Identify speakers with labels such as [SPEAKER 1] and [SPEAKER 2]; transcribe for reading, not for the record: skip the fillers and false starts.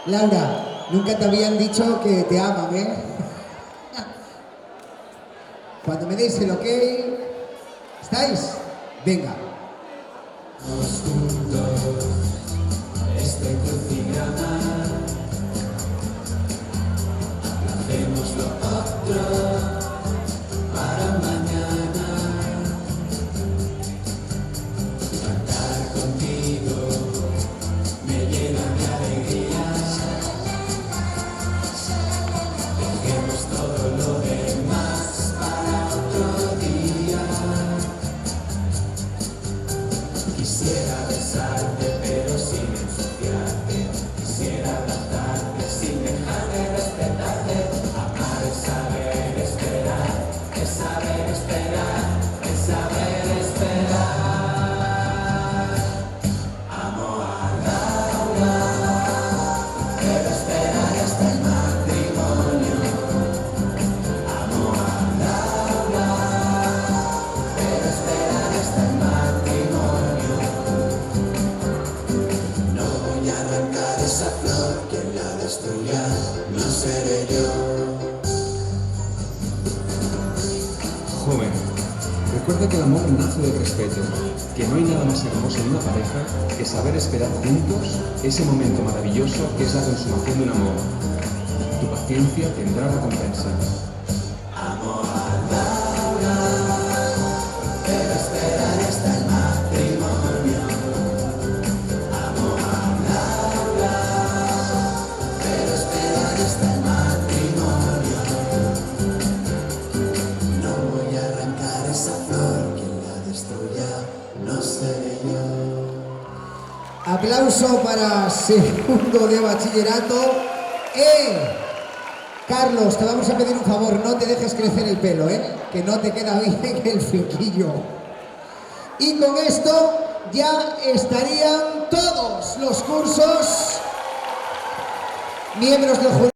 [SPEAKER 1] Laura, nunca te habían dicho que te aman, ¿eh? Cuando me deis el ok, ¿estáis? Venga.
[SPEAKER 2] Todos juntos, este crucigrama, hacemos lo otro para mañana. Cantar contigo me llena de alegría. Dejemos todo lo demás para otro día. Quisiera besarte pero sin ensuciarte. Quisiera abrazarte sin dejar de respetarte. Amar es saber esperar, es saber esperar, es saber esperar. Amo a Laura, pero esperar hasta el matrimonio. Amo a Laura, pero esperar hasta el matrimonio. No voy a arrancar esa flor, quien la destruya no seré yo.
[SPEAKER 3] Joven, recuerda que el amor nace del respeto, que no hay nada más hermoso en una pareja que saber esperar juntos ese momento maravilloso que es la consumación de un amor. Tu paciencia tendrá recompensa.
[SPEAKER 2] Amo a Laura, pero esperar hasta el matrimonio. Amo a Laura, pero esperar hasta el matrimonio. No voy a arrancar esa flor, quien la destruya no seré yo.
[SPEAKER 1] Aplauso para segundo de bachillerato. Carlos, te vamos a pedir un favor, no te dejes crecer el pelo, que no te queda bien el flequillo. Y con esto ya estarían todos los cursos miembros del jurado.